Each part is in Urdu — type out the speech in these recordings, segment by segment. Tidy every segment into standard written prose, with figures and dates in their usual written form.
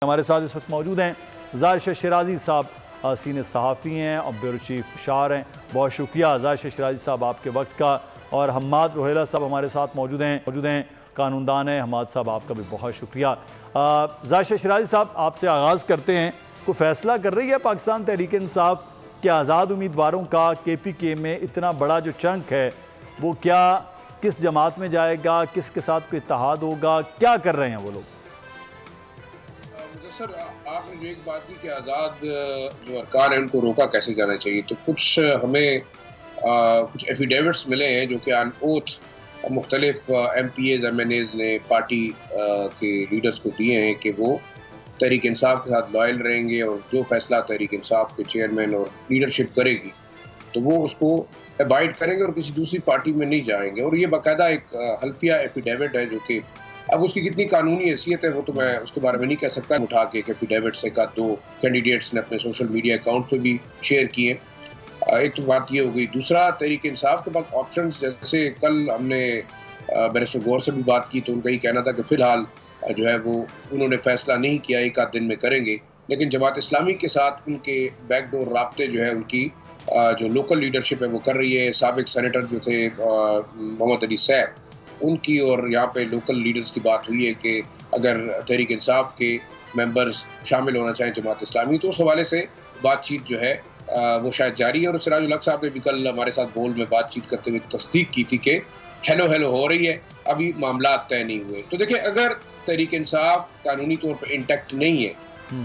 ہمارے ساتھ اس وقت موجود ہیں ظاہر شاہ شیرازی صاحب، سینئر صحافی ہیں اور بیورو چیف اشار ہیں۔ بہت شکریہ ظاہر شاہ شیرازی صاحب آپ کے وقت کا، اور حماد روہیلہ صاحب ہمارے ساتھ موجود ہیں قانون دان ہیں۔ حماد صاحب آپ کا بھی بہت شکریہ۔ ظاہر شاہ شیرازی صاحب آپ سے آغاز کرتے ہیں، کوئی فیصلہ کر رہی ہے پاکستان تحریک انصاف کہ آزاد امیدواروں کا کے پی کے میں اتنا بڑا جو چنک ہے وہ کیا کس جماعت میں جائے گا، کس کے ساتھ کوئی اتحاد ہوگا، کیا کر رہے ہیں وہ لوگ؟ سر آپ نے جو ایک بات کی کہ آزاد جو ارکان ہیں ان کو روکا کیسے جانا چاہیے، تو کچھ ہمیں کچھ ایفیڈیوٹس ملے ہیں جو کہ آن اوتھ مختلف M P As M N As نے پارٹی کے لیڈرز کو دیے ہیں کہ وہ تحریک انصاف کے ساتھ لائل رہیں گے، اور جو فیصلہ تحریک انصاف کے چیئرمین اور لیڈرشپ کرے گی تو وہ اس کو ابائڈ کریں گے اور کسی دوسری پارٹی میں نہیں جائیں گے۔ اور یہ باقاعدہ ایک حلفیہ ایفیڈیوٹ ہے جو کہ اب اس کی کتنی قانونی حیثیت ہے وہ تو میں اس کے بارے میں نہیں کہہ سکتا۔ اٹھا کے ایفیڈیوٹ سے کا دو کینڈیڈیٹس نے اپنے سوشل میڈیا اکاؤنٹ پہ بھی شیئر کیے۔ ایک تو بات یہ ہو گئی، دوسرا تحریک انصاف کے پاس آپشنز، جیسے کل ہم نے بیرسٹر غور سے بھی بات کی تو ان کا یہ کہنا تھا کہ فی الحال جو ہے وہ انہوں نے فیصلہ نہیں کیا، ایک آدھ دن میں کریں گے، لیکن جماعت اسلامی کے ساتھ ان کے بیک ڈور رابطے جو ہے ان کی جو لوکل لیڈرشپ ہے وہ کر رہی ہے۔ سابق سینیٹر جو تھے محمد علی صاحب، ان کی اور یہاں پہ لوکل لیڈرز کی بات ہوئی ہے کہ اگر تحریک انصاف کے ممبرز شامل ہونا چاہیں جماعت اسلامی تو اس حوالے سے بات چیت جو ہے وہ شاید جاری ہے۔ اور سراج الحق صاحب نے بھی کل ہمارے ساتھ بول میں بات چیت کرتے ہوئے تصدیق کی تھی کہ ہیلو ہو رہی ہے، ابھی معاملات طے نہیں ہوئے۔ تو دیکھیں، اگر تحریک انصاف قانونی طور پہ انٹیکٹ نہیں ہے،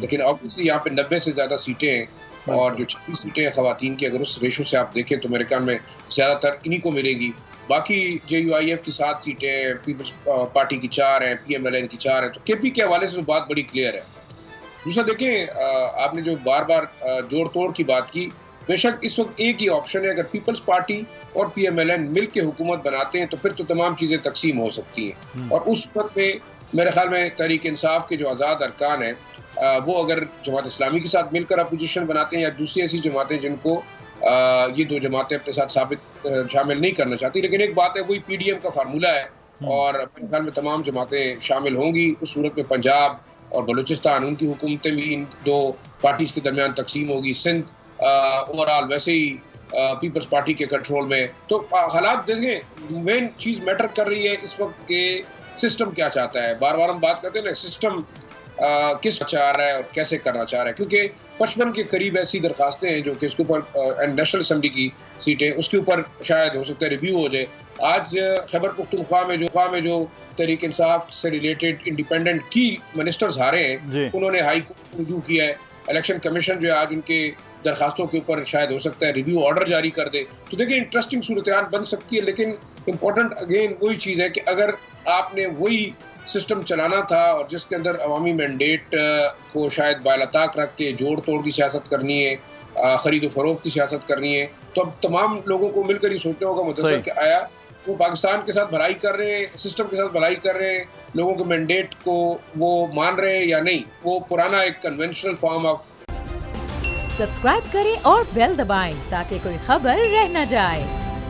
لیکن آبویسلی یہاں پہ 90 سے زیادہ سیٹیں ہیں اور جو 26 سیٹیں ہیں خواتین کی، اگر اس ریشو سے آپ دیکھیں تو میرے خیال میں زیادہ تر انہی کو ملے گی۔ باقی جے یو آئی ایف کی 7 سیٹیں، پیپلز پارٹی کی 4 ہیں، پی ایم ایل این کی 4 ہیں، تو کے پی کے حوالے سے تو بات بڑی کلیئر ہے۔ دوسرا دیکھیں، آپ نے جو بار بار جوڑ توڑ کی بات کی، بے شک اس وقت ایک ہی آپشن ہے، اگر پیپلز پارٹی اور پی ایم ایل این مل کے حکومت بناتے ہیں تو پھر تو تمام چیزیں تقسیم ہو سکتی ہیں۔ اور اس وقت میں میرے خیال میں تحریک انصاف کے جو آزاد ارکان ہیں وہ اگر جماعت اسلامی کے ساتھ مل کر اپوزیشن بناتے ہیں یا دوسری ایسی جماعتیں جن کو یہ دو جماعتیں اپنے ساتھ شامل نہیں کرنا چاہتی، لیکن ایک بات ہے، وہی پی ڈی ایم کا فارمولہ ہے اور اپنے خیال میں تمام جماعتیں شامل ہوں گی۔ اس صورت میں پنجاب اور بلوچستان ان کی حکومتیں بھی ان دو پارٹیز کے درمیان تقسیم ہوگی، سندھ اوورآل ویسے ہی پیپلز پارٹی کے کنٹرول میں۔ تو حالات دیکھیں، مین چیز میٹر کر رہی ہے اس وقت کہ سسٹم کیا چاہتا ہے۔ بار بار ہم بات کرتے ہیں نا، سسٹم کس چاہ رہا ہے اور کیسے کرنا چاہ رہا ہے، کیونکہ 55 کے قریب ایسی درخواستیں ہیں جو کہ اس کے اوپر نیشنل اسمبلی کی سیٹیں، اس کے اوپر شاید ہو سکتا ہے ریویو ہو جائے۔ آج خیبر پختونخوا میں جو تحریک انصاف سے ریلیٹڈ انڈیپینڈنٹ کی منسٹرز ہارے ہیں، انہوں نے ہائی کورٹ رجوع کیا ہے۔ الیکشن کمیشن جو ہے آج ان کے درخواستوں کے اوپر شاید ہو سکتا ہے ریویو آرڈر جاری کر دے۔ تو دیکھیں، انٹرسٹنگ صورتحال بن سکتی ہے، لیکن امپورٹنٹ اگین وہی چیز ہے کہ اگر آپ نے وہی سسٹم چلانا تھا اور جس کے اندر عوامی مینڈیٹ کو شاید بالاتاق رکھ کے جوڑ توڑ کی سیاست کرنی ہے، خرید و فروخت کی سیاست کرنی ہے، تو اب تمام لوگوں کو مل کر یہ سوچنا ہوگا مدثر کہ آیا وہ پاکستان کے ساتھ بھلائی کر رہے ہیں، سسٹم کے ساتھ بھلائی کر رہے ہیں، لوگوں کے مینڈیٹ کو وہ مان رہے ہیں یا نہیں۔ وہ پرانا ایک کنونشنل فارم آف۔ سبسکرائب کریں اور بیل دبائیں تاکہ کوئی خبر رہ نہ جائے۔